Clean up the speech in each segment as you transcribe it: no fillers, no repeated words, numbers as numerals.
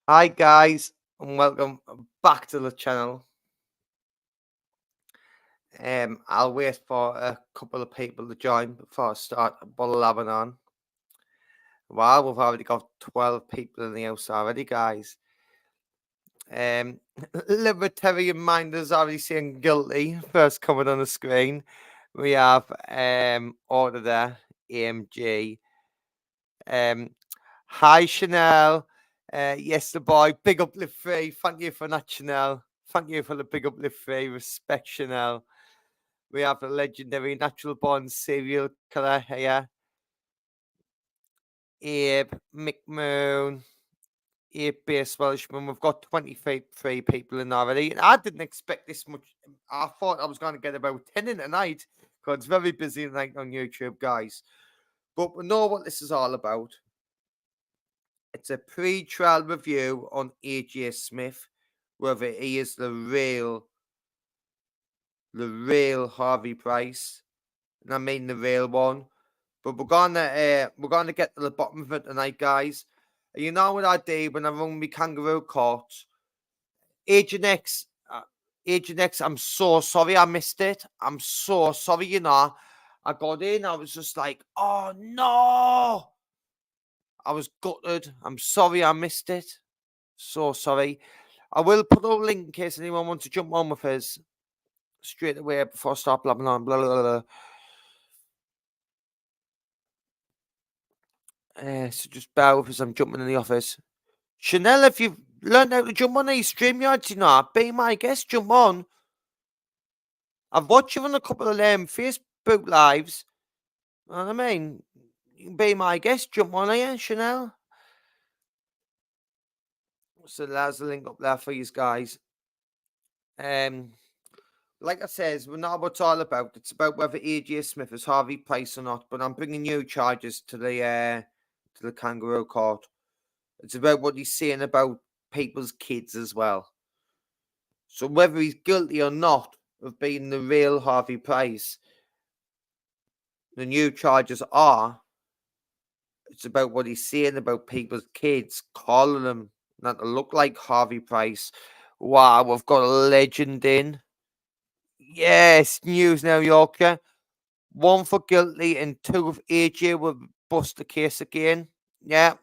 Hi guys, and welcome back to the channel. I'll wait for a couple of people to join before I start blabbing on. Wow, we've already got 12 people in the house already, guys. Um, Libertarian Minders already saying guilty. First coming on the screen, we have Order there, AMG. Hi Chanel. Yes, the boy. Big uplift free. Thank you for that, Chanel. Thank you for the big uplift free. Respect, Chanel. We have the legendary natural born serial killer here. Abe, McMoon, Abe Base Welshman. We've got 23 people in already. And I didn't expect this much. I thought I was going to get about 10 in tonight because it's very busy tonight on YouTube, guys. But we know what this is all about. It's a pre-trial review on AJ Smith, whether he is the real Harvey Price, and I mean the real one. But we're gonna get to the bottom of it tonight, guys. You know what I did when I run my kangaroo court? Agent X, Agent X. I'm so sorry I missed it. I'm so sorry. I got in. I was just like, oh no. I was gutted. I'm sorry I missed it. So sorry. I will put a link in case anyone wants to jump on with us straight away before I start blabbing on. Blah, blah, blah. So just bear with us. I'm jumping in the office. Chanel, if you've learned how to jump on these StreamYards, be my guest. Jump on. I've watched you on a couple of Facebook lives. You know what I mean? You can be my guest. Jump on here, Chanel. So there's the link up there for you guys. Like I says, we're not what it's all about. It's about whether AJ Smith is Harvey Price or not. But I'm bringing new charges to the kangaroo court. It's about what he's saying about people's kids as well. So whether he's guilty or not of being the real Harvey Price, the new charges are. It's about what he's saying about people's kids, calling them not to look like Harvey Price. Wow, we've got a legend in. Yes, News Now Yorker. 1 for guilty and 2 of AJ will bust the case again. Yeah,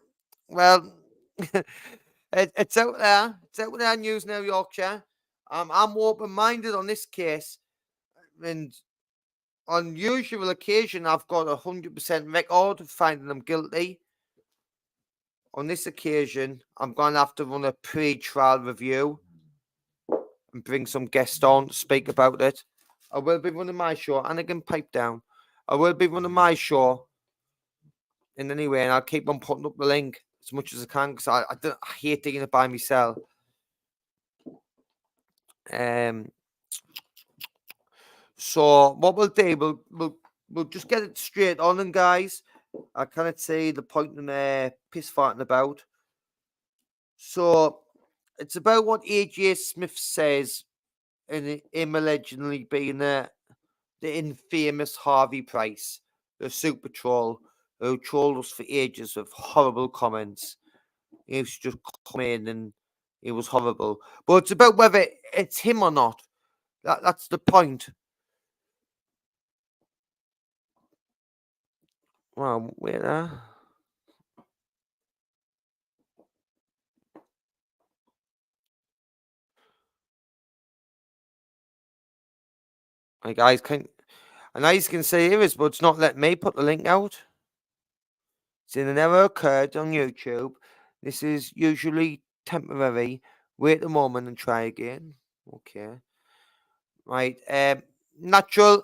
well, it's out there. It's out there, News Now Yorkshire. I'm open-minded on this case, and on usual occasion, I've got 100% record of finding them guilty. On this occasion, I'm going to have to run a pre-trial review and bring some guests on to speak about it. I will be running my show, and I can pipe down. I will be running my show in any way, and I'll keep on putting up the link as much as I can because I hate doing it by myself. So what we'll do, we'll just get it straight on, and guys, I cannot see the point in piss farting about. So it's about what AJ Smith says in him allegedly being the infamous Harvey Price, the super troll who trolled us for ages with horrible comments. He used to just come in and it was horrible. But it's about whether it's him or not. That's the point. Well, wait there. Hey guys, I know you can see here is, but it's not letting me put the link out. Saying an error occurred on YouTube. This is usually temporary. Wait a moment and try again. Okay. Right. Natural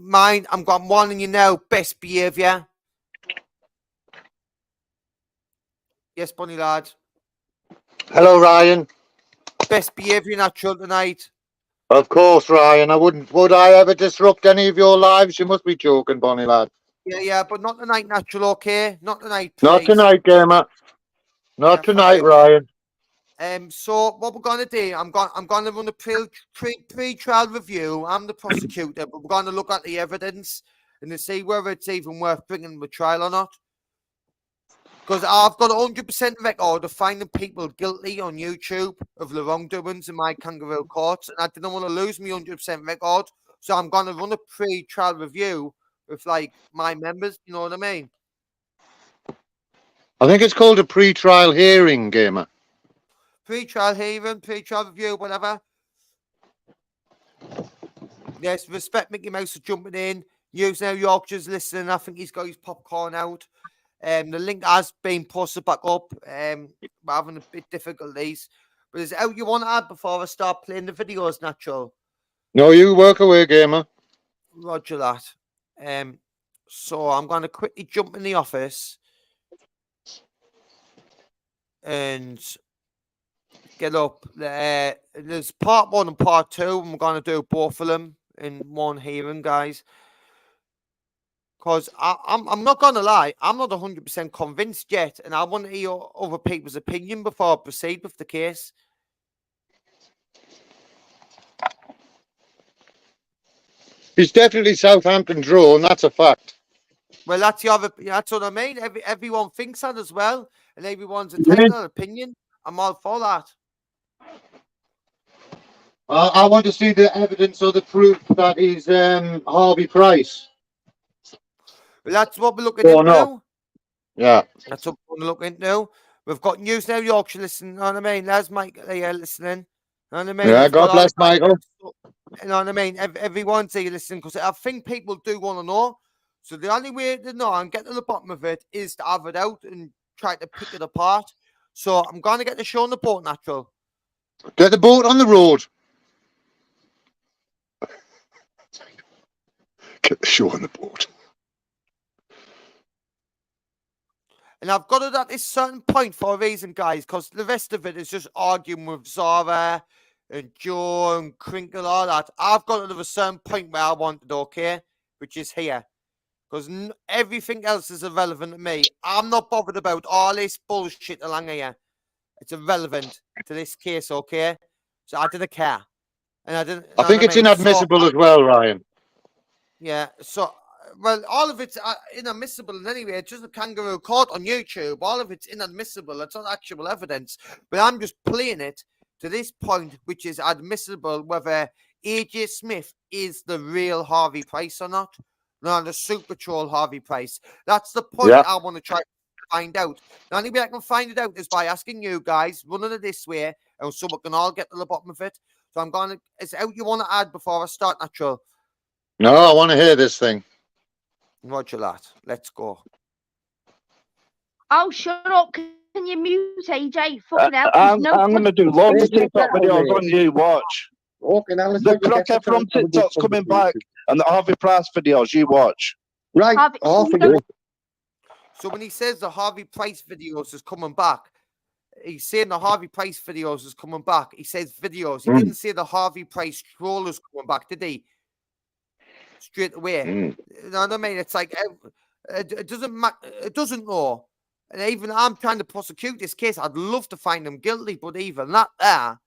mind. I'm warning you now. Best behaviour. Yes, Bunny lad. Hello, Ryan. Best behaviour, natural tonight. Of course, Ryan. I wouldn't. Would I ever disrupt any of your lives? You must be joking, Bonnie lad. Yeah, but not tonight, natural. Okay, not tonight, Not please. tonight, gamer. Not Yeah, thank tonight, you. Ryan. So what we're gonna do, I'm gonna run a pre-trial review. I'm the prosecutor, but we're gonna look at the evidence and to see whether it's even worth bringing the trial or not. Because I've got 100% record of finding people guilty on YouTube of the wrongdoings in my kangaroo courts, and I didn't want to lose my 100% record, so I'm going to run a pre-trial review with like my members. You know what I mean? I think it's called a pre-trial hearing, Gamer. Pre-trial hearing, pre-trial review, whatever. Yes, respect Mickey Mouse for jumping in. News Now Yorkshire's listening. I think he's got his popcorn out. The link has been posted back up. We're having a bit difficulties. But is it out you want to add before I start playing the videos, Natural? No, you work away, Gamer. Roger that. So I'm going to quickly jump in the office and get up. There's part 1 and part 2. I'm going to do both of them in one hearing, guys. Because I'm not going to lie, I'm not 100% convinced yet, and I want to hear other people's opinion before I proceed with the case. It's definitely Southampton drawn, that's a fact. Well, that's what I mean. Everyone thinks that as well, and everyone's entitled to an opinion. I'm all for that. I want to see the evidence or the proof that is Harvey Price. Well, that's what we're looking into. No. Yeah. That's what we're looking into. We've got News Now Yorkshire listening. You know what I mean? There's Michael here listening. You know what I mean? Yeah, God bless Michael. You know what I mean? Everyone's here listening because I think people do want to know. So the only way to know and get to the bottom of it is to have it out and try to pick it apart. So I'm going to get the show on the boat, Natural. Get the boat on the road. Get the show on the boat. And I've got it at this certain point for a reason, guys, because the rest of it is just arguing with Zara and Joe and Crinkle, all that. I've got it at a certain point where I want it, okay? Which is here. Because everything else is irrelevant to me. I'm not bothered about all this bullshit along here. It's irrelevant to this case, okay? So I didn't care. And I didn't. I think it's inadmissible as well, Ryan. Yeah, so, well, all of it's inadmissible anyway. It's just a kangaroo court on YouTube. All of it's inadmissible. It's not actual evidence. But I'm just playing it to this point, which is admissible, whether AJ Smith is the real Harvey Price or not. No, the Super Troll Harvey Price. That's the point I want to try to find out. The only way I can find it out is by asking you guys, running it this way, and so we can all get to the bottom of it. So I'm going to, is it out you want to add before I start, Natural? No, I want to hear this thing. Roger that. Let's go. Oh, shut up. Can you mute AJ? Fucking hell. I'm going to do loads of TikTok videos on you, watch. Okay, now the cracker from TikTok's coming back, and the Harvey Price videos, you watch. Right, So when he says the Harvey Price videos is coming back, he's saying the Harvey Price videos is coming back. He says videos. He didn't say the Harvey Price troll is coming back, did he? Straight away. You know what I mean? It's like, it doesn't matter. It doesn't know. And even I'm trying to prosecute this case. I'd love to find him guilty, but even that there,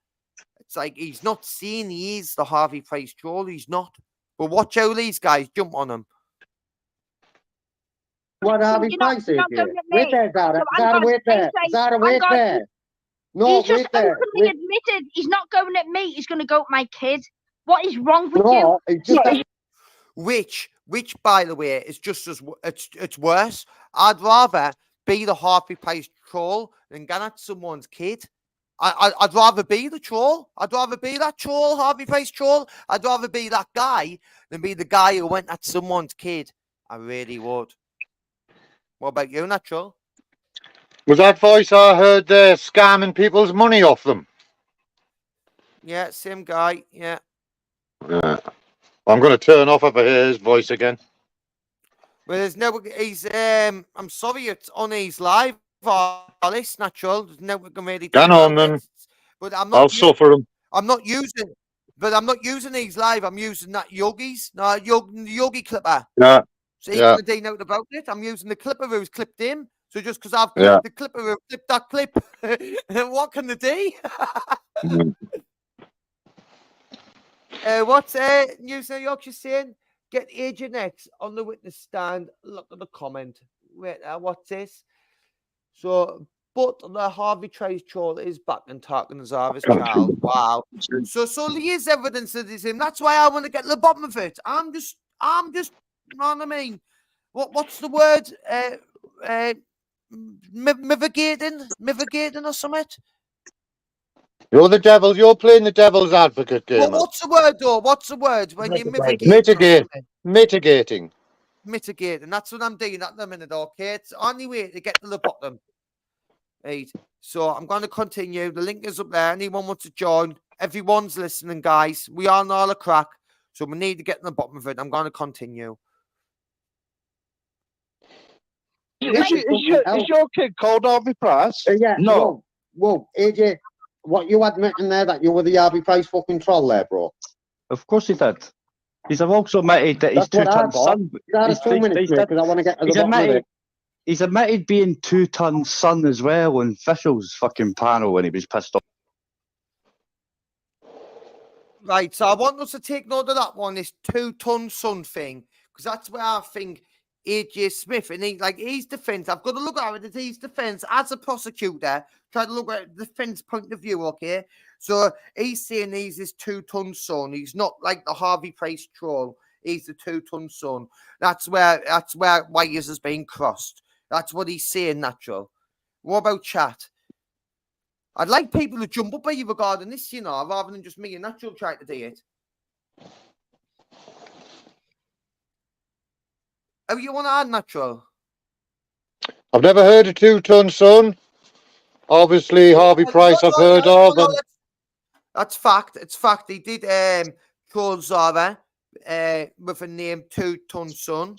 it's like he's not saying he is the Harvey Price troll. He's not. But watch how these guys jump on him. What Harvey Price is? Wait there, Zara. Zara, wait there. Zara, wait there. No, he's just openly admitted he's not going at me. He's going to go at my kid. What is wrong with you? Which, by the way, is just as it's worse. I'd rather be the Harvey Price troll than get at someone's kid. I'd rather be the troll. I'd rather be that troll, Harvey Price troll. I'd rather be that guy than be the guy who went at someone's kid. I really would. What about you, Natural? Was that voice I heard scamming people's money off them? Yeah, same guy. Yeah. I'm going to turn off if I hear his voice again. Well, there's no. He's. I'm sorry, it's on his live. This Natural. There's no we can really. Get on then. But I'm not. I'll suffer him. I'm not using. But I'm not using these live. I'm using that Yogi's. No, Yogi clipper. Yeah. So even the day note about it, I'm using the clipper who's clipped him. So just because I've clipped the clipper who clipped that clip, what can the do? What's News New Yorkshire saying? Get Agent X on the witness stand. Look at the comment. Wait, what's this? So, but the Harvey Price troll is back and talking to Zara's child. Wow. So there is evidence that it's him. That's why I want to get to the bottom of it. I'm just, you know what I mean? What's the word? Mitigating or something? You're the devil. You're playing the devil's advocate game. What's the word, though? What's the word when you Mitigating. Mitigating. That's what I'm doing at the minute, okay? It's the only way to get to the bottom. Right. So I'm going to continue. The link is up there. Anyone wants to join? Everyone's listening, guys. We are all a crack. So we need to get to the bottom of it. I'm going to continue. Is your kid called Harvey Price? Yeah. No. Whoa, AJ, what you admitting there that you were the Harvey Price fucking troll there, bro? Of course he did. He's also admitted that he's That's what I two-ton thought. son. That is 2 minutes, mate, because I want to get to the bottom of it. He's admitted being 2-ton son as well on Fishel's fucking panel when he was pissed off. Right, so I want us to take note of that one, this 2-ton son thing, because that's where I think AJ Smith, and his defense, I've got to look at it as his defense as a prosecutor, try to look at the defense point of view, okay? So he's saying he's this 2-ton son. He's not like the Harvey Price troll. He's the 2-ton son. That's where wires is being crossed. That's what he's saying, Natural. What about chat? I'd like people to jump up at you regarding this, you know, rather than just me and Natural trying to do it. Oh, you want to add, Natural? I've never heard of 2-ton son. Obviously, Harvey Price I've heard of. That's fact. It's fact. He did troll Zara with a name 2-ton son.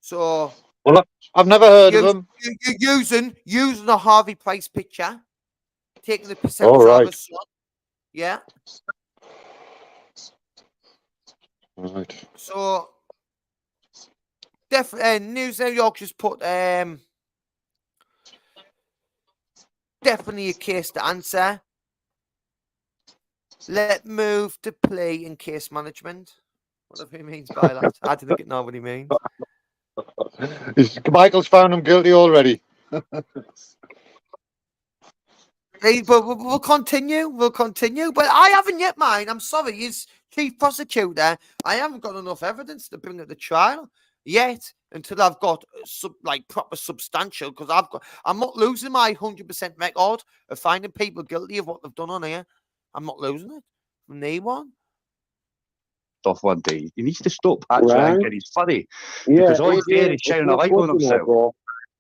So... Well, I've never heard of him. Using a Harvey Price picture, taking the percent All right. of his son. Yeah. Right. So, definitely, News New York just put definitely a case to answer. Let move to play in case management. Whatever he means by that. I didn't know what he means. Michael's found him guilty already. Hey, but we'll continue. We'll continue. But I haven't yet, mine. I'm sorry. He's chief prosecutor. I haven't got enough evidence to bring it to trial yet until I've got proper substantial. Because I'm not losing my 100% record of finding people guilty of what they've done on here. I'm not losing it from day one. Off one day. He needs to stop actually thinking he's funny. Because all he's doing is shining a light on himself.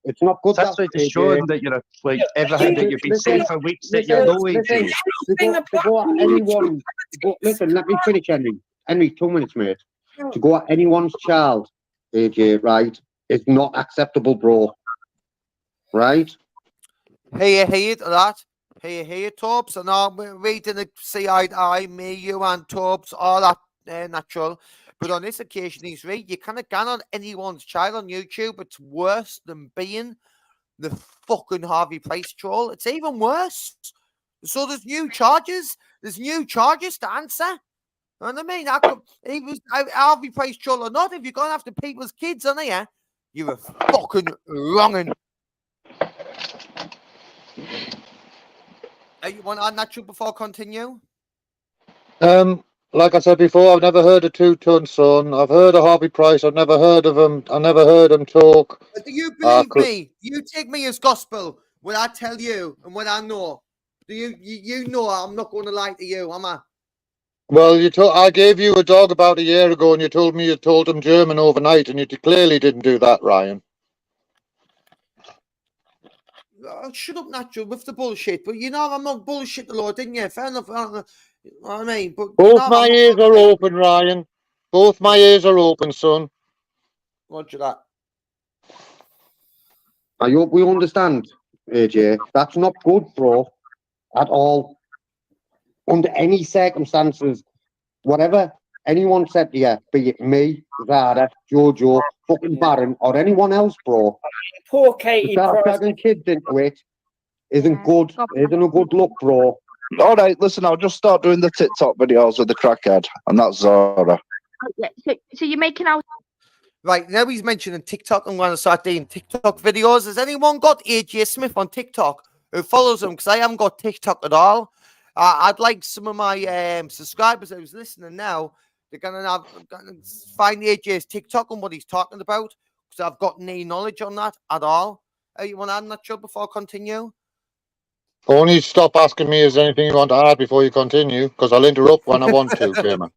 It's not good. That's like just showing that you're like everything that you've been saying for weeks that you're no way to. Listen, let me finish, Henry. Henry, 2 minutes, mate. To go at anyone's child, AJ, right, is not acceptable, bro. Right? Hey, that. Hey, Torbs. And now we're reading the see eye to eye, me, you, and Torbs, all that Natural. But on this occasion, he's right. You can't get on anyone's child on YouTube. It's worse than being the fucking Harvey Price troll. It's even worse. So there's new charges. There's new charges to answer. You know what I mean? He was Harvey Price troll or not. If you're going after people's kids on here, you're a fucking wrongin'. You want to add Natural before I continue? Like I said before, I've never heard of 2-ton son. I've heard of Harvey Price. I've never heard of him. I never heard him talk. Do you believe me? Do you take me as gospel when I tell you and when I know? Do you know I'm not going to lie to you, am I? Well, I gave you a dog about a year ago, and you told me you told him German overnight, and you clearly didn't do that, Ryan. Oh, shut up, Natural, with the bullshit. But you know I'm not bullshit the Lord, didn't you? Fair enough. You know what I mean? But both my ears are open, Ryan. Both my ears are open, son. Roger that. I hope we understand, AJ. That's not good, bro. At all. Under any circumstances, whatever anyone said to you, be it me, Zara, Jojo, fucking Baron, or anyone else, bro. Poor Katie. Start dragging kids into it isn't good. Isn't a good look, bro. All right, listen, I'll just start doing the TikTok videos with the crackhead, and that's Zara. Yeah, so you're making out. Right, now he's mentioning TikTok. I'm going to start doing TikTok videos. Has anyone got AJ Smith on TikTok who follows him? Because I haven't got TikTok at all. I'd like some of my subscribers who's listening now. They're gonna find AJ's TikTok and what he's talking about. Because I've got no knowledge on that at all. You want to add that, Joe, before I continue? Only stop asking me is there anything you want to add before you continue, because I'll interrupt when I want to, Chairman.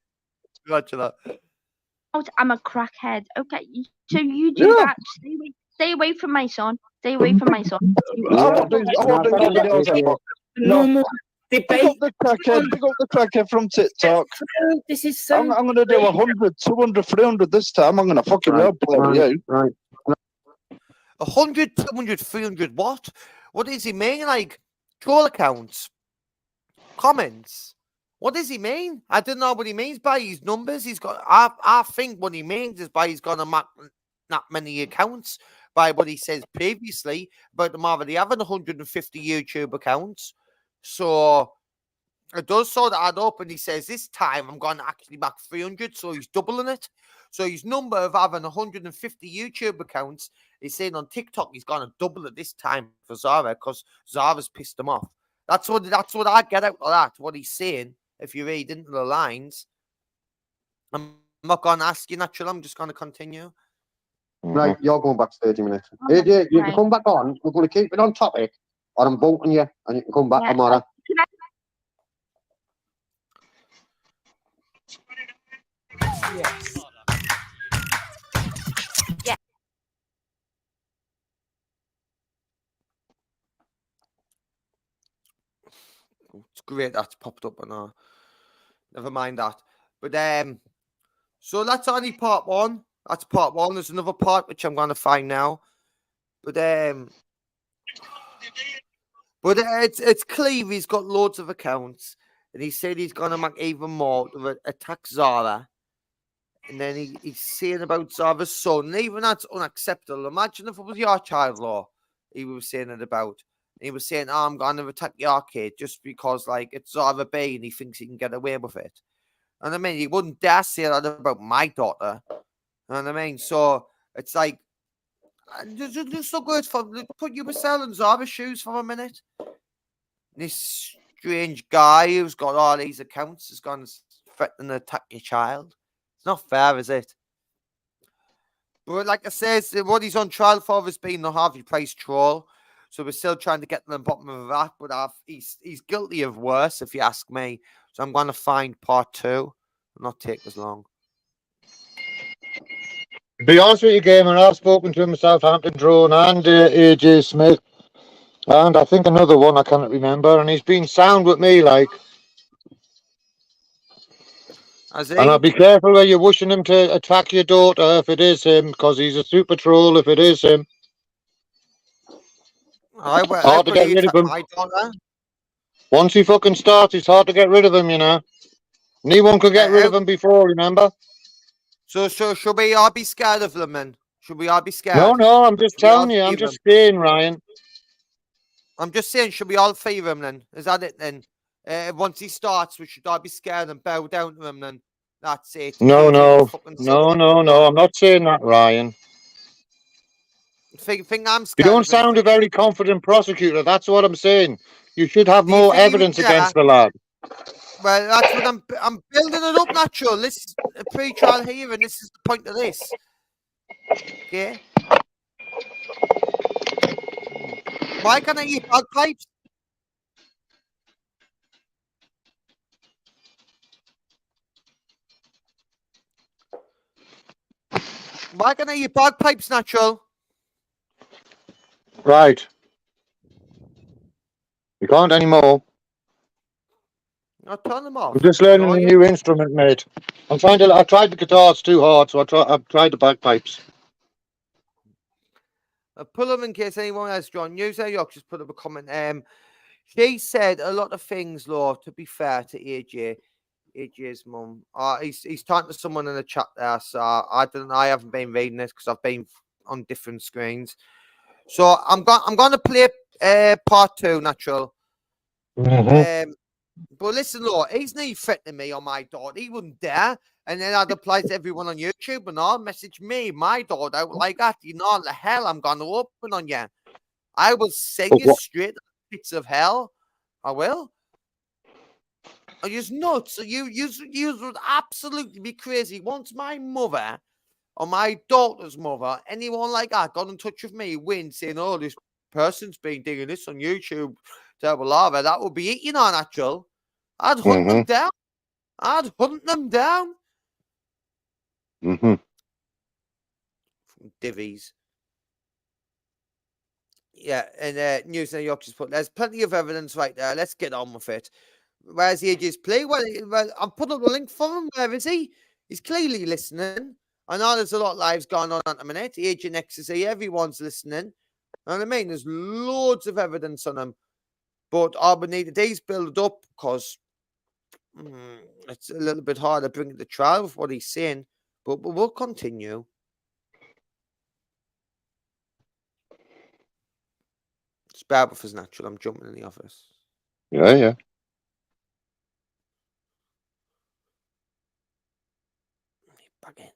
Roger that. I'm a crackhead. Okay, so you do that. Stay away from my son. Stay away from my son. I want these videos up. No more Big debate. up the crackhead from TikTok. This is so. I'm going to do 100, 200, 300 this time. I'm going to fucking roleplay with you. Right. 100, 200, 300 what? What does he mean? Like, troll accounts? Comments? What does he mean? I don't know what he means by his numbers. He's got. I think what he means is by he's got not many accounts. By what he says previously about them already having 150 YouTube accounts. So it does sort of add up, and he says this time I'm going to actually back 300, so he's doubling it. So his number of having 150 YouTube accounts, he's saying on TikTok he's going to double it this time for Zara because Zara's pissed him off. That's what I get out of that. What he's saying, if you read into the lines, I'm not going to ask you, naturally. I'm just going to continue. Right, you're going back 30 minutes. AJ, you can come back on. We're going to keep it on topic, or I'm voting you, and you can come back tomorrow. Yes. It's great that's popped up on our. Never mind that. But so that's only part one. That's part one. There's another part which I'm going to find now. But it's clear he's got loads of accounts, and he said he's going to make even more to attack Zara. And then he's saying about Zara's son, and even that's unacceptable. Imagine if it was your child-law he was saying it about. He was saying, oh, I'm going to attack your kid just because, like, it's Zara B and he thinks he can get away with it. And I mean, he wouldn't dare say that about my daughter. You know what I mean? So it's like, just look good for put you were selling Zara shoes for a minute. This strange guy who's got all these accounts is going to threaten to attack your child. It's not fair, is it? But like I said, what he's on trial for has been the Harvey Price troll. So we're still trying to get to the bottom of that. But he's guilty of worse, if you ask me. So I'm going to find part 2. It'll not take as long. To be honest with you, Gamer, I've spoken to him, Southampton Drone and AJ Smith, and I think another one I cannot remember, and he's been sound with me, like. And I'll be careful where you're wishing him to attack your daughter if it is him, because he's a super troll if it is him. Hard to get rid of him. My daughter. Once he fucking starts, it's hard to get rid of him, you know. Anyone could get rid of him before, remember? So should we all be scared of them, then? Should we all be scared? No, I'm just telling you. I'm just saying, Ryan. I'm just saying, should we all fear him, then? Is that it, then? Once he starts, we should all be scared and bow down to him, then. That's it. No. I'm not saying that, Ryan. Think I'm scared. You don't sound a very confident prosecutor. That's what I'm saying. You should have more evidence against the lad. Well, that's what I'm building it up, natural. This is a pre-trial hearing. This is the point of this. Okay. Why can't I eat bagpipes? Why can't I eat bagpipes, natural? Right. You can't anymore. I'll turn them off. I'm just learning a new instrument, mate. I tried the guitar, it's too hard, so I've tried the bagpipes. I'll pull them in case anyone else, John. News York just put up a comment. She said a lot of things, Law, to be fair to AJ's mum. He's talking to someone in the chat there, so I haven't been reading this because I've been on different screens. So I'm going to play part 2, natural. Mm-hmm. But listen, Law, he's not threatening me or my daughter. He wouldn't dare. And then I'd apply to everyone on YouTube and all. Message me, my door out like that. You know the hell I'm going to open on you. I will send you straight to the pits of hell. I will. Are you nuts? You would absolutely be crazy. Once my mother or my daughter's mother, anyone like that, got in touch with me, saying, "Oh, this person's been doing this on YouTube, terrible lava," that would be it, you know, natural. I'd hunt them down. I'd hunt them down. From divvies. Yeah, and News in New York just put, there's plenty of evidence right there. Let's get on with it. Where's AJ's play? Well, I'll put up the link for him. Where is he? He's clearly listening. I know there's a lot of lives going on at the minute. Agent X is here. Everyone's listening. And I mean, there's loads of evidence on him. But Auburn need the days build up because it's a little bit hard to bring it to trial with what he's saying. But we'll continue. It's bad with his natural. I'm jumping in the office. Yeah. Back in.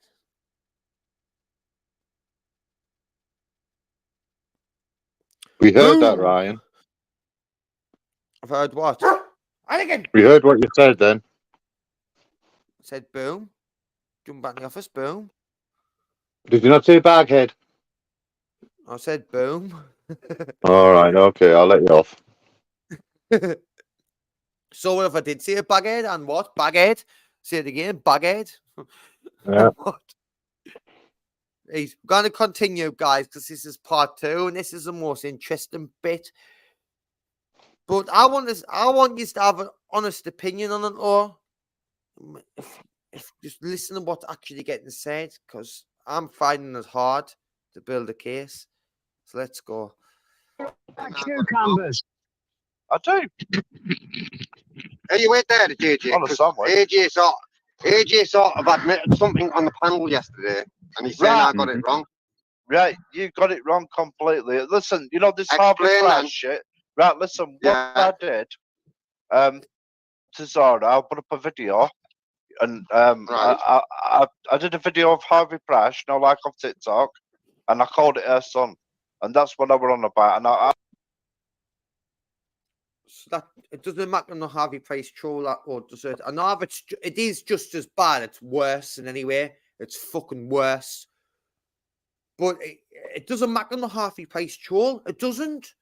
We heard that, Ryan. I've heard what? And again. We heard what you said then. I said boom. Jump back in the office, boom. Did you not say baghead? I said boom. All right, okay, I'll let you off. So what if I did say a baghead and what? Baghead? Say it again, baghead. Yeah. What? He's going to continue, guys, because this is part 2, and this is the most interesting bit. But I want you to have an honest opinion on it, or if just listen to what's actually getting said, because I'm finding it hard to build a case. So let's go. Cucumbers. I do. Hey, you wait there, JJ. On a somewhere. AJ sort of admitted something on the panel yesterday, and he's saying I got it wrong. Right, you got it wrong completely. Listen, you know this Harvey Price shit. Right, listen, what I did, to Zara, I'll put up a video, and I did a video of Harvey Price, you know, like on TikTok, and I called it her son, and that's what I were on about. And So that it doesn't matter no Harvey Price troll that, or does it? I know if it is just as bad. It's worse in any way. It's fucking worse. But it doesn't matter no Harvey Price troll. It doesn't.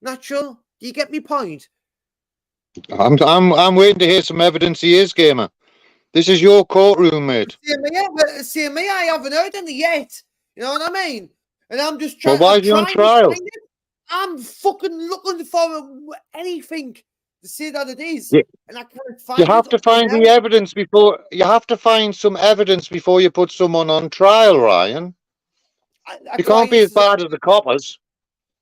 Natural. Do you get me point? I'm waiting to hear some evidence he is, gamer. This is your courtroom, mate. See me, I haven't heard any yet. You know what I mean? And I'm just trying. Well, why is he on trial? I'm fucking looking for anything to say that it is, and I can't find. You have to find the evidence before. You have to find some evidence before you put someone on trial, Ryan. You can't be as bad as the coppers.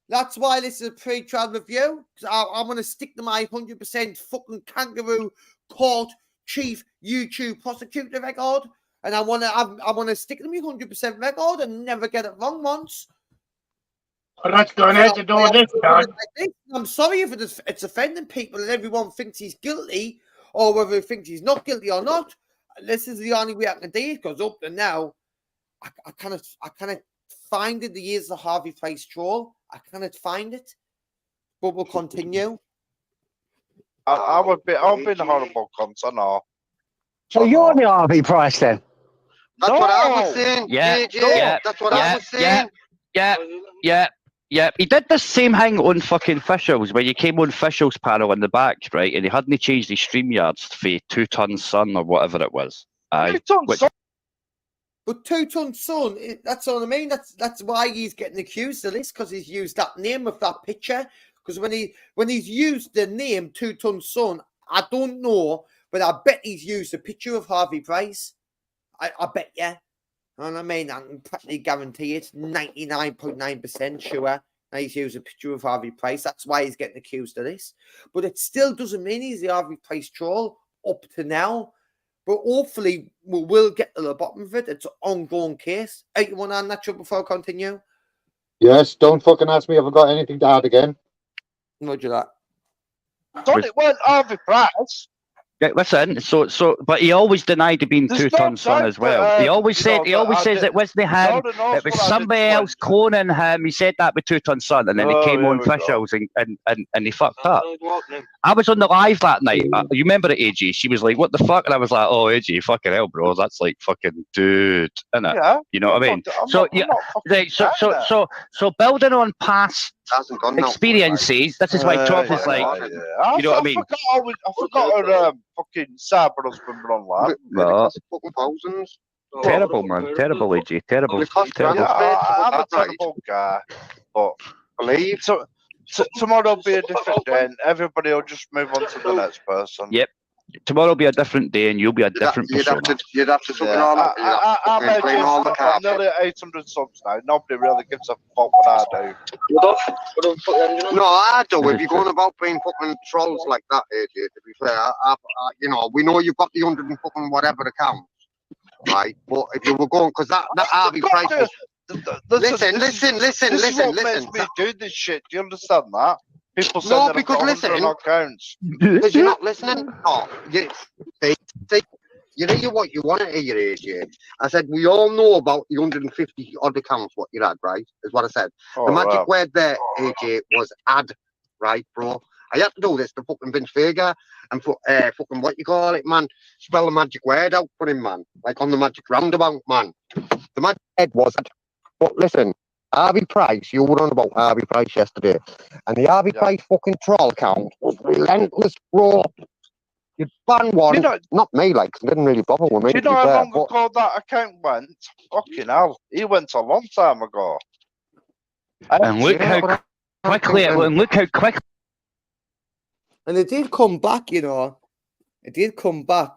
That's why this is a pre-trial review, because I'm going to stick to my 100% fucking kangaroo court chief YouTube prosecutor record, and I want to stick to my 100% record and never get it wrong once. Well, that's going out the door this time. I'm sorry if it's offending people and everyone thinks he's guilty, or whether he thinks he's not guilty or not. This is the only way I can do it, because up to now, I cannot find it. The years of Harvey Price troll, I cannot find it. But we'll continue. I've been a horrible cunt, I know. So you're the Harvey Price then? That's what I was saying. That's what I was saying. Yeah, he did the same thing on fucking Fishel's, where you came on Fishel's panel in the back, right? And he hadn't changed his StreamYards for 2 Ton Sun or whatever it was. 2 Ton Sun? But 2 Ton Sun, that's what I mean. That's why he's getting accused of this, because he's used that name of that picture. Because when he's used the name 2 Ton Sun, I don't know, but I bet he's used a picture of Harvey Price. I bet you. And I mean, I can practically guarantee it, 99.9% sure that he's used a picture of Harvey Price. That's why he's getting accused of this. But it still doesn't mean he's the Harvey Price troll up to now. But hopefully, we will get to the bottom of it. It's an ongoing case. Hey, you want to add natural before I continue? Yes, don't fucking ask me if I've got anything to add again. Roger that. Thought it weren't Harvey Price. Yeah, listen, but he always denied he being There's two no tons son doubt as well. He that, always you know, said, he that always I says did. it wasn't him. Jordan knows It was what I did somebody to else Linton. cloning him. He said that with two tons son, and then he Oh, came here on we go. officials and he fucked up. I was on the live that night. You remember it, AG? She was like, "What the fuck?" And I was like, "Oh, AG, fucking hell, bro, that's like fucking dude, isn't it?" Yeah. You know what I mean? I'm So not fucking right, denying it. so building on past Hasn't gone now. experiences, this is why Torbs was like, you know what I mean? I forgot her fucking cyber husband were online. Well, Fucking thousands. terrible, man, terrible, AG, terrible, It cost terrible. Yeah, grand, mate, I'm a that night. terrible guy, but Believe. so tomorrow will be a different day, and everybody will just move on to the next person. Yep. Tomorrow will be a different day, and you'll be a different You'd have persona. to suck it Yeah, all up. I'm Clean all the I'm carpet. nearly at 800 subs now. Nobody really gives a fuck what I do. No, I do. If you're going about being fucking trolls like that, AJ, to be fair, you know, we know you've got the 100 and fucking whatever accounts, right? But if you were going, because that Harvey Price was... Listen. This is what makes me do this shit. Do you understand that? People say that I've got 100 accounts. Because you're not listening. No, you hear what you want to hear, AJ. I said, we all know about the 150 odd accounts what you had, right? Is what I said. The magic word there, AJ, was add, right, bro? I had to do this to fucking Vince Vega and put fucking what you call it, man. Spell the magic word out for him, man. Like on the magic roundabout, man. The magic word was, but listen, Harvey Price, you were on about Harvey Price yesterday, and the Harvey Price fucking troll account was relentless, bro. You'd ban one, not me, like, 'cause it didn't really bother with me. Do you know how long ago that account went? Fucking hell, he went a long time ago. And look how quickly, And it did come back, you know. It did come back.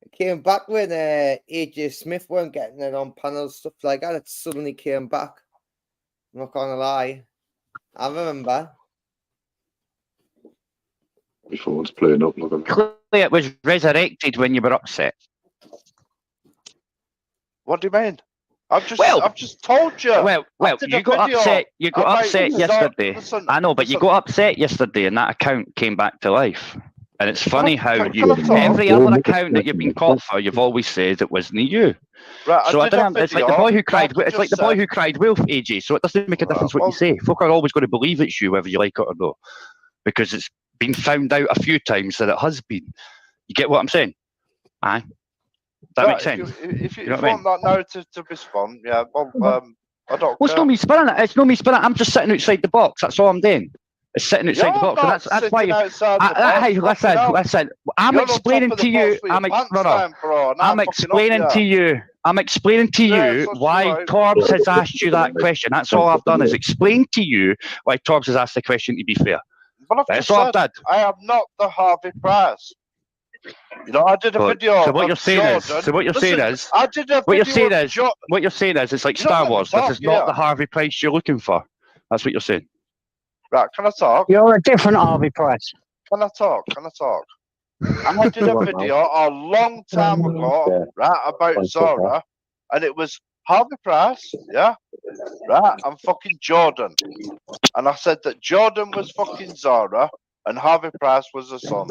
It came back when AJ Smith weren't getting it on panels, stuff like that. It suddenly came back. I'm not gonna lie. I remember. My phone's playing up. Look at clearly it was resurrected when you were upset. What do you mean? I've just told you. Well, you got upset. You got upset yesterday. Listen, I know, but you got upset yesterday, and that account came back to life. And it's funny how every other account that you've been caught for, you've always said it wasn't you. Right, so I don't. It's like the boy who cried. It's like the boy who cried wolf, AJ. So it doesn't make a difference what you say. Folk are always going to believe it's you, whether you like it or not, because it's been found out a few times that it has been. You get what I'm saying? Aye. That makes sense. If you want that narrative to be spun, yeah, well, I don't Well, it's not me spinning it. It's not me spinning it. I'm just sitting outside the box. That's all I'm doing. It's sitting outside the box. And that's why. Hey, listen. I'm explaining to you. I'm explaining to you. I'm explaining to you why Torbs has asked you that question. That's all I've done is explain to you why Torbs has asked the question. To be fair, that's all I've done. I am not the Harvey Price. You know, I did a video. So what you're saying is, I did a what you're saying is, it's like Star Wars. This is not the Harvey Price you're looking for. That's what you're saying. Right? Can I talk? You're a different Harvey Price. Can I talk? I did a video a long time ago, right, about Zora, and it was Harvey Price, yeah, right, and fucking Jordan, and I said that Jordan was fucking Zora and Harvey Price was the son.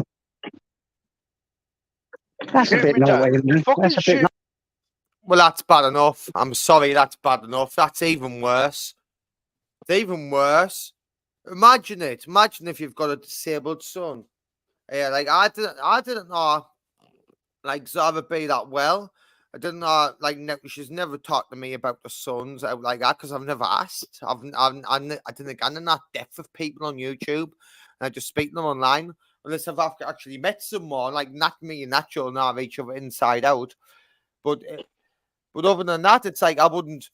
That's a bit no way, that's a bit. Well, that's bad enough. I'm sorry, that's bad enough. That's even worse. It's even worse. Imagine it. Imagine if you've got a disabled son. Yeah, like I didn't know like Zara be that well. I didn't know like she's never talked to me about the sons out like that because I've never asked. I didn't get in that depth of people on YouTube, and I just speak to them online. Unless I've actually met someone like not me and Nacho know each other inside out. But other than that, it's like I wouldn't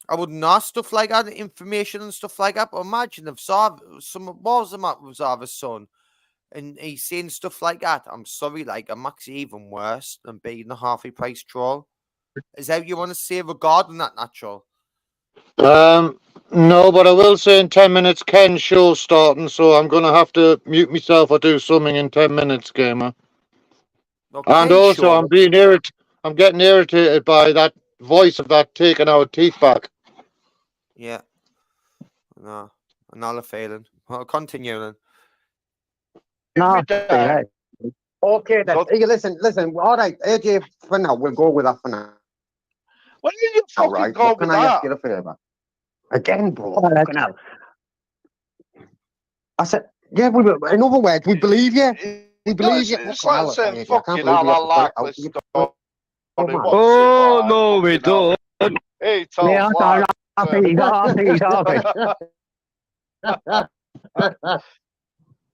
know stuff like that, information and stuff like that. But imagine if someone was with Zara's son and he's saying stuff like that. I'm sorry, like I'm actually even worse than being a Harvey Price troll. Is that you want to say regarding that, Nacho? No, but I will say in 10 minutes Ken's show's starting, so I'm going to have to mute myself or do something in 10 minutes, gamer. Okay, and also, sure. I'm getting irritated by that voice of that taking our teeth back. Yeah. No, another failing. Well, continue then. No, Okay, then. Hey, listen. All right, AJ, for now, we'll go with that for now. When did you fucking right, go but with can I ask that? you a favour? Again, bro. All right. Fucking hell. I said, yeah, in other words, we believe you. We believe you. It's Fucking like hell, saying, AJ, I can't fucking believe hell, you I have to spell like it out. this You story. man. What's it Oh like? no, we Fucking hell. don't. He Yeah, tells I lies. think he's Harvey.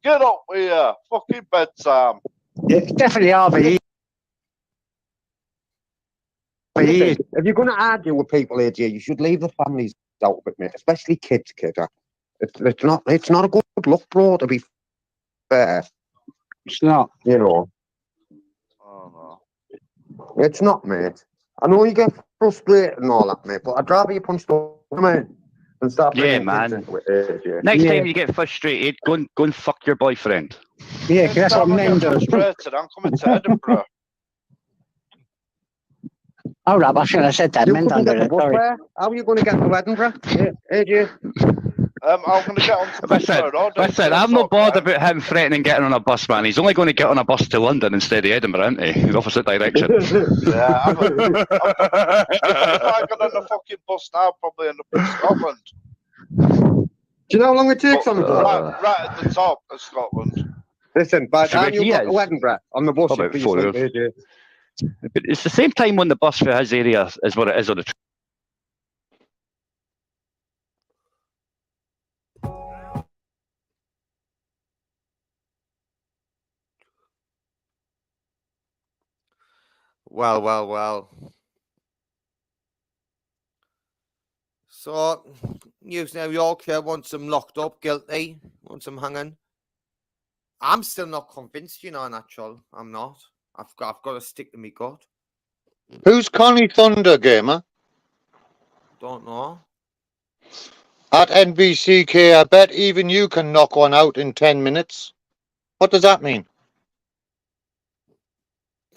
Get up here. Fucking bedtime. Yeah, it's definitely Harvey. Listen, if you're going to argue with people, AJ, you should leave the families out of it, mate. Especially kids, kid. It's not a good look, bro, to be fair. It's not. You know, Oh, no. it's not, mate. I know you get frustrated and all that, mate, but I'd rather you punch the mate than start Yeah, bringing kids man. into it, AJ. Next Yeah. time you get frustrated, go and fuck your boyfriend. Yeah, 'cause that's what Next time I men get do. frustrated, I'm coming to Edinburgh. Hold up, I should have said that. You Men couldn't don't do get the that. bus Sorry. there? How are you going to get to Edinburgh? AJ? I'm going to get on to Pittsburgh. Listen, I'm not bothered about him threatening getting on a bus, man. He's only going to get on a bus to London instead of Edinburgh, isn't he? The opposite direction. Yeah, if I got on a fucking bus now, I'd probably end up in Scotland. Do you know how long it takes on the bus? Right at the top of Scotland. Listen, by the time you got to Yes. Edinburgh, on the bus, About you'd be 4 asleep, hours. AJ. But it's the same time on the bus for his area as what it is on the train. Well. So, news now, Yorkshire wants him locked up, guilty, wants him hanging. I'm still not convinced, Natural. I'm not. I've got to stick to my gut. Who's Connie Thunder, gamer? Don't know. At NBCK, I bet even you can knock one out in 10 minutes. What does that mean?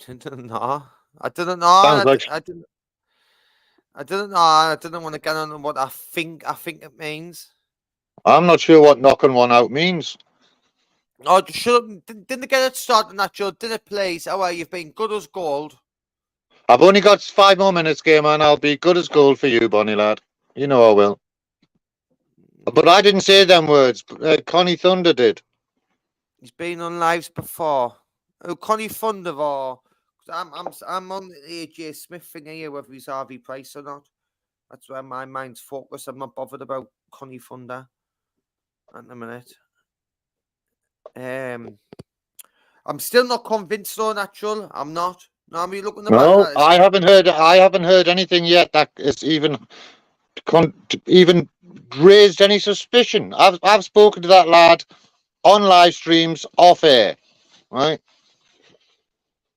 I didn't know. I didn't know. Sounds like I didn't know. I didn't want to get on what I think it means. I'm not sure what knocking one out means. Oh, shut up. Didn't get it started, Natural. Did it, please? Oh, well, you've been good as gold. I've only got 5 more minutes, gamer, and I'll be good as gold for you, Bonnie lad. You know I will. But I didn't say them words. Connie Thunder did. He's been on lives before. Oh, Connie Thunder, or I'm on the AJ Smith thing here, whether he's Harvey Price or not. That's where my mind's focused. I'm not bothered about Connie Thunder at the minute. I'm still not convinced though, Natural. I'm not. No, I'm looking at No, I haven't heard anything yet that is even raised any suspicion. I've spoken to that lad on live streams off air, right?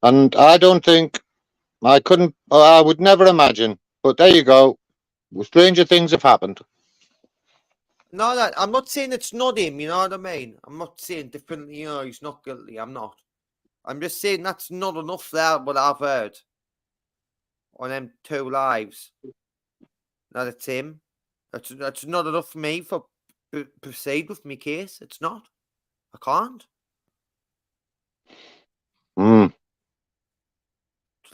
And I don't think I would never imagine. But there you go. Stranger things have happened. No, I'm not saying it's not him, you know what I mean? I'm not saying differently, he's not guilty. I'm not. I'm just saying that's not enough there, what I've heard on them 2 lives. That it's him. That's not enough for me for proceed with my case. It's not. I can't. So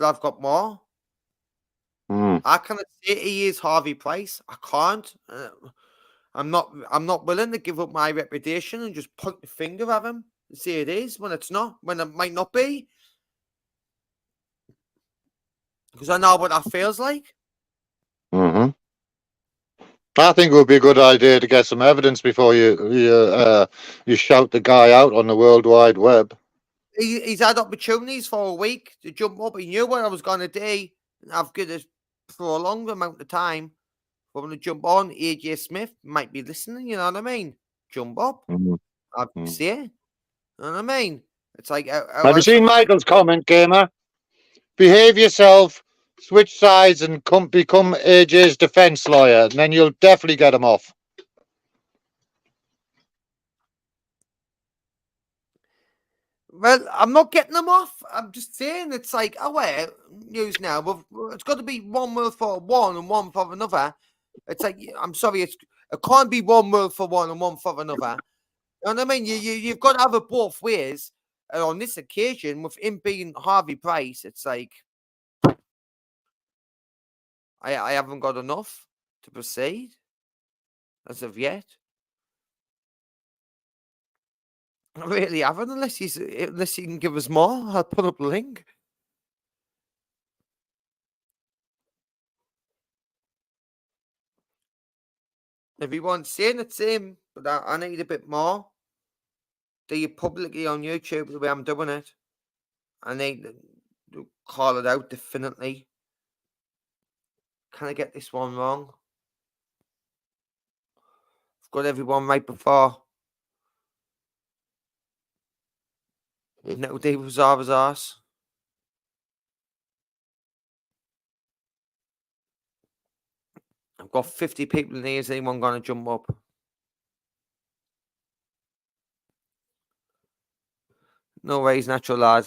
I've got more. I cannot say he is Harvey Price. I can't. I'm not willing to give up my reputation and just point the finger at him and say it is when it's not, when it might not be. Because I know what that feels like. I think it would be a good idea to get some evidence before you shout the guy out on the World Wide Web. He's had opportunities for a week to jump up. He knew what I was going to do. I've got it for a long amount of time. I'm going to jump on. AJ Smith might be listening, you know what I mean? Jump up. I'd say, you know what I mean? It's like... Have you seen Michael's comment, gamer? Behave yourself, switch sides, and become AJ's defense lawyer, and then you'll definitely get him off. Well, I'm not getting them off. I'm just saying it's like, news now. It's got to be one word for one and one for another. It's like, I'm sorry, it can't be one word for one and one for another. You know what I mean? You've got to have it both ways. And on this occasion, with him being Harvey Price, it's like I haven't got enough to proceed as of yet. I really haven't, unless he can give us more. I'll put up the link. Everyone's saying it's him, but I need a bit more. Do you publicly on YouTube the way I'm doing it? I need to call it out definitely. Can I get this one wrong? I've got everyone right before. No, Dave was Zara's arse. I've got 50 people in here. Is anyone going to jump up? No ways, natural lad.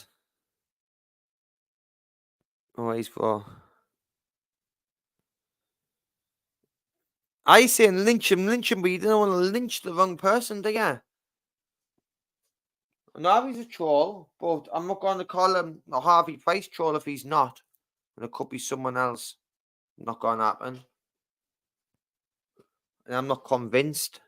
No ways, bro. I saying lynch him, but you don't want to lynch the wrong person, do you? No, he's a troll, but I'm not going to call him a Harvey Price troll if he's not. And it could be someone else. Not going to happen. And I'm not convinced.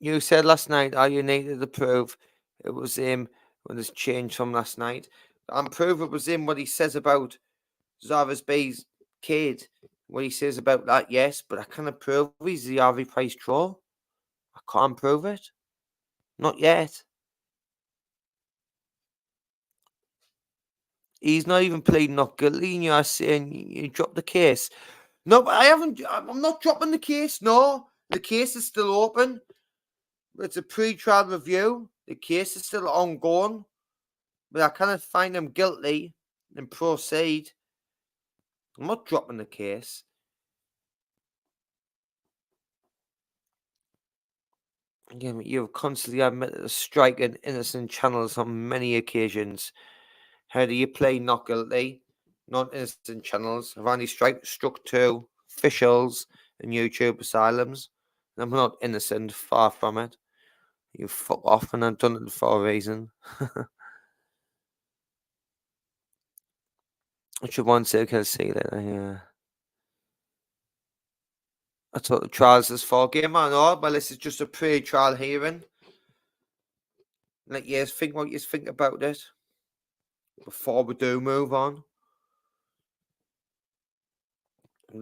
You said last night, you needed to prove it was him when it's changed from last night. I'm proof it was him what he says about Zara's Bay's kid. What he says about that, yes, but I can't prove he's the Harvey Price troll. I can't prove it. Not yet. He's not even pleading not guilty, and you're saying you dropped the case. No, but I haven't. I'm not dropping the case. No, the case is still open. It's a pre-trial review. The case is still ongoing. But I cannot find him guilty and proceed. I'm not dropping the case. Again, you have constantly admitted striking innocent channels on many occasions. How do you play not guilty? Not innocent channels. I've only struck 2 officials and YouTube asylums. I'm not innocent, far from it. You fuck off, and I've done it for a reason. I should want to see that. Yeah. That's what the trials is for. Game on all. Well, this is just a pre-trial hearing. Let you think what you think about it before we do move on.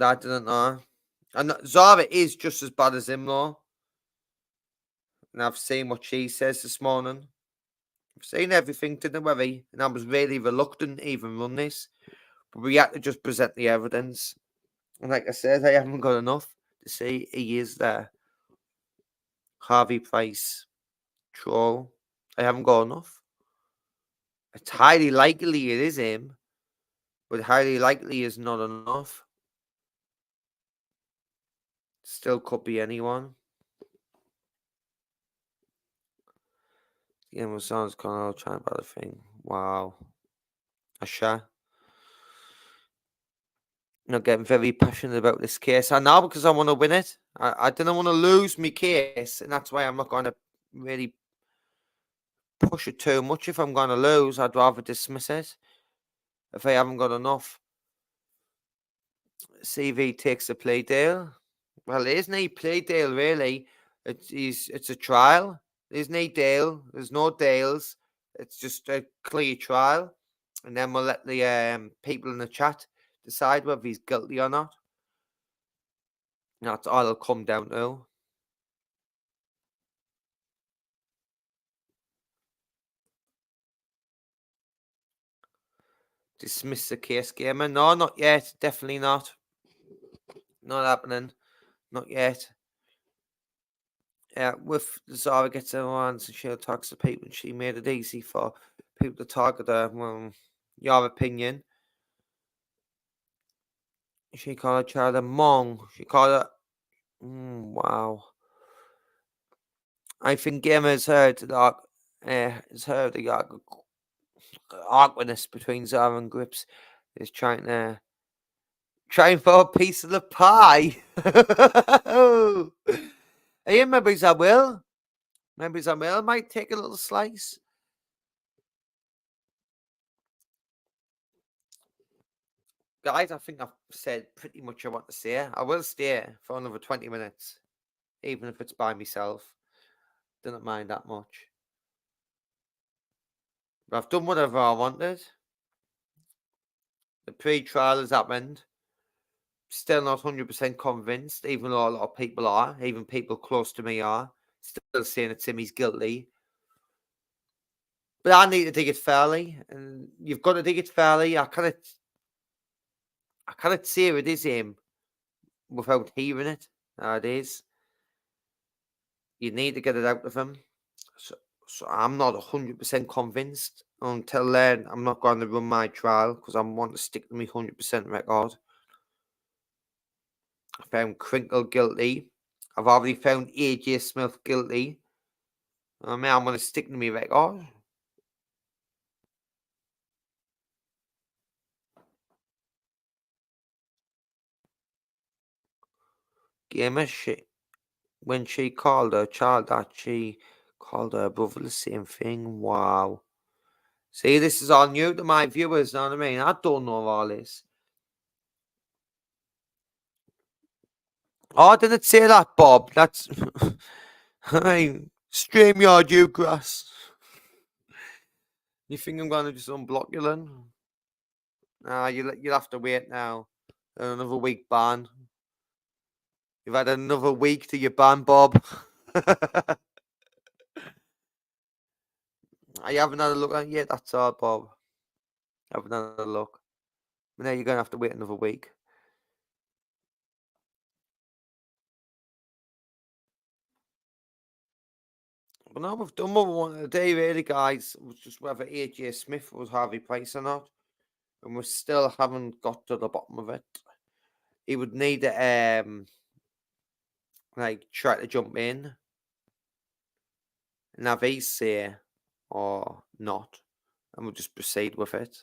I didn't know. And Zara is just as bad as him, though. And I've seen what she says this morning. I've seen everything, didn't worry. And I was really reluctant to even run this. But we had to just present the evidence. And like I said, I haven't got enough to say he is there. Harvey Price troll. I haven't got enough. It's highly likely it is him, but highly likely is not enough. Still could be anyone. Yeah, my son's gone out trying about the thing. Wow. Asha. Not getting very passionate about this case. I know, because I want to win it. I didn't want to lose my case, and that's why I'm not going to really push it too much. If I'm going to lose, I'd rather dismiss it. If I haven't got enough. CV takes a plea deal. Well, there's no plea deal, really. It's a trial. There's no deal. There's no deals. It's just a clear trial. And then we'll let the people in the chat decide whether he's guilty or not. That's all it'll come down to. Dismiss the case, gamer. No, not yet. Definitely not. Not happening. Not yet. Yeah, with Zara gets her hands and she'll talk to people, and she made it easy for people to target her. Well, your opinion. She called her child a mong. She called her. Wow. I think Gamer has heard the awkwardness between Zara and Grips is trying to trying for a piece of the pie. Hey, maybe I will. Maybe I will. I might take a little slice. Guys, I think I've said pretty much what I want to say. I will stay for another 20 minutes, even if it's by myself. Didn't mind that much. But I've done whatever I wanted. The pre-trial has happened. Still not 100% convinced, even though a lot of people are, even people close to me are, still saying that Timmy's guilty. But I need to dig it fairly, and you've got to dig it fairly. I cannot say it is him without hearing it nowadays. You need to get it out of him. So I'm not 100% convinced. Until then, I'm not going to run my trial because I want to stick to my 100% record. I found Crinkle guilty. I've already found AJ Smith guilty. I mean, I'm going to stick to my record. Gamer, when she called her child that, she called her brother the same thing. Wow. See, this is all new to my viewers, know what I mean? I don't know all this. Oh, I didn't say that, Bob. That's... I mean, StreamYard, you grass. You think I'm going to just unblock you then? Nah, you'll have to wait now. Another week ban. You've had another week to your ban, Bob. I haven't had a look at it yet, that's all, Bob. I haven't had a look. But now you're going to have to wait another week. But now we've done what we wanted today, really, guys. It was just whether AJ Smith was Harvey Price or not. And we still haven't got to the bottom of it. He would need to, try to jump in and have his say or not. And we'll just proceed with it.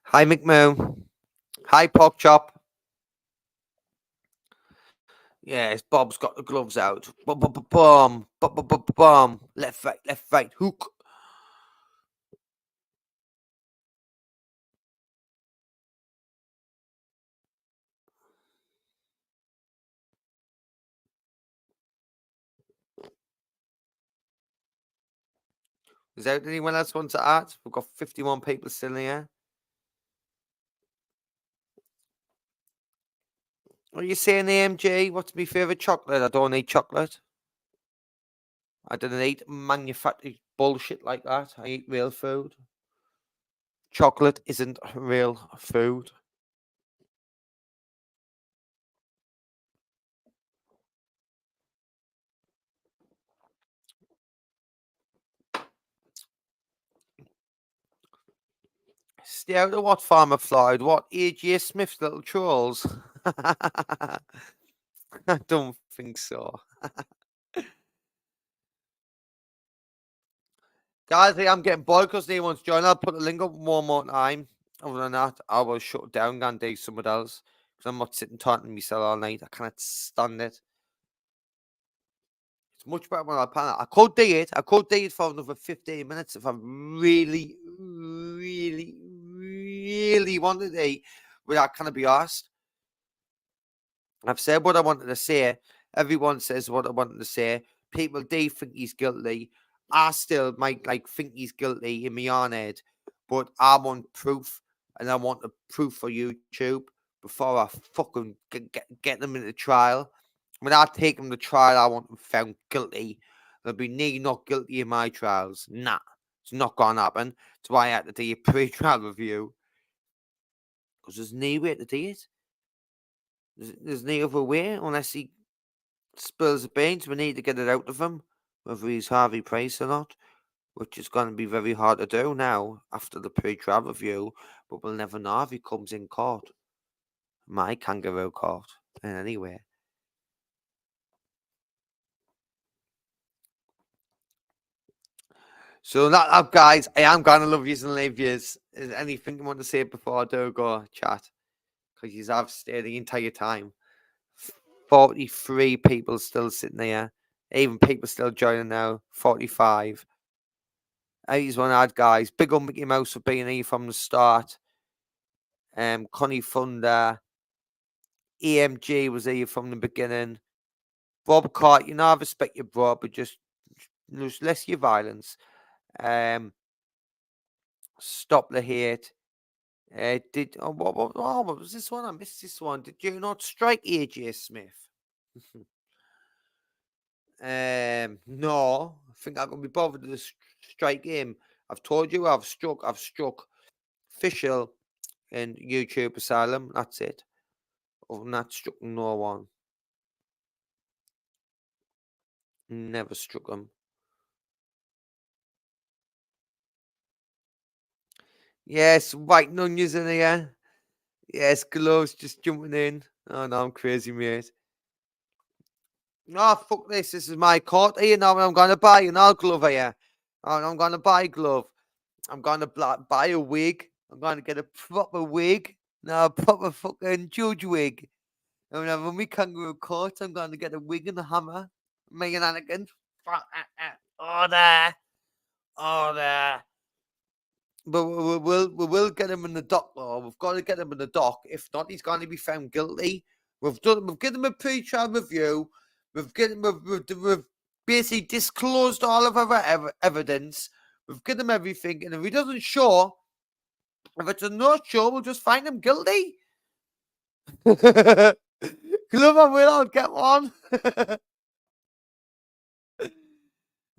Hi, McMoon. Hi, Porkchop. Yes, Bob's got the gloves out. Boom, boom, left, right, hook. Is there anyone else want to add? We've got 51 people still here. What are you saying, AMG? What's my favourite chocolate? I don't eat chocolate. I don't eat manufactured bullshit like that. I eat real food. Chocolate isn't real food. Stay out of what, Farmer Floyd? What, AJ Smith's little trolls? I don't think so. Guys, I'm getting bored because no one's joined. I'll put the link up one more time. Other than that, I will shut it down and do something else. Because I'm not sitting talking to myself all night. I can't stand it. It's much better when I pan it. I could do it. I could do it for another 15 minutes if I really, really, really wanted to eat without kind of be asked. I've said what I wanted to say. Everyone says what I wanted to say. People do think he's guilty. I still might think he's guilty in my own head, but I want proof, and I want the proof for YouTube before I fucking get them into trial. When I take them to trial, I want them found guilty. There'll be not guilty in my trials. Nah, it's not gonna happen. That's why I had to do a pre-trial review, because there's no way to do it. There's no other way unless he spills the beans. We need to get it out of him, whether he's Harvey Price or not, which is going to be very hard to do now after the pre-trial review. But we'll never know if he comes in court, my kangaroo court, in any way. So that up, guys. I am gonna love yous and leave yous. Is there anything you want to say before I do go chat? Because you have stayed the entire time. 43 people still sitting there. Even people still joining now. 45. 81 ad guys. Big up Mickey Mouse for being here from the start. Connie Thunder. EMG was here from the beginning. Bob Cart, you know, I respect you, bro, but just less your violence. Stop the hate. What was this one? I missed this one. Did you not strike AJ Smith? No. I think I'm gonna be bothered to strike him. I've told you I've struck official in YouTube Asylum. That's it. I've not struck no one. Never struck him. Yes, White Nunyas in here. Yes, Gloves just jumping in. Oh no, I'm crazy, mate. No, fuck this. This is my court here now. I'm gonna buy an old glove here. I'm gonna buy a glove. I'm gonna buy a wig. I'm gonna get a proper wig. No, a proper fucking judge wig. And when we kangaroo court, I'm gonna get a wig and a hammer. Megan Anakin. Order. Order. But we will get him in the dock, though. We've got to get him in the dock. If not, he's going to be found guilty. We've given him a pre-trial review. We've basically disclosed all of our evidence. We've given him everything, and if he doesn't show, if it's a no show, we'll just find him guilty. Glover, we'll all get one.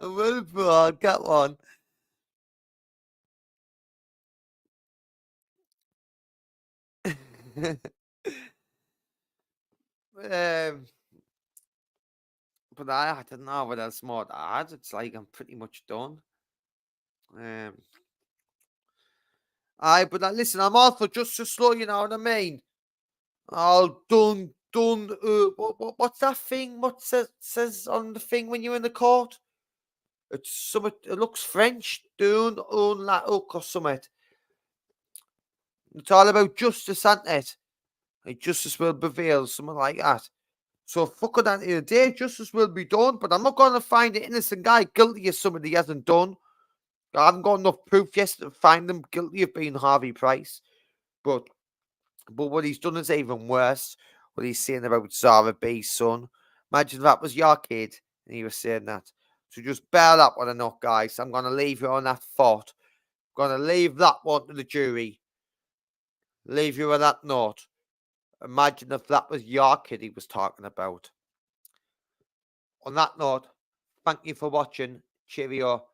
I will, bro. I'll get one. But I don't know what else more to add. It's like I'm pretty much done. But listen, I'm all for justice slow, you know what I mean? All done. What's that thing? What says on the thing when you're in the court? It's something. It looks French. Done on la hook or something. It's all about justice, isn't it? Like justice will prevail, something like that. So fuck it, at the end of the day, justice will be done, but I'm not going to find an innocent guy guilty of something he hasn't done. I haven't got enough proof yet to find him guilty of being Harvey Price. But what he's done is even worse. What he's saying about Zara B's son. Imagine if that was your kid and he was saying that. So just bear that one enough, guys. I'm going to leave you on that thought. I'm going to leave that one to the jury. Leave you on that note. Imagine if that was your kid he was talking about. On that note, thank you for watching. Cheerio.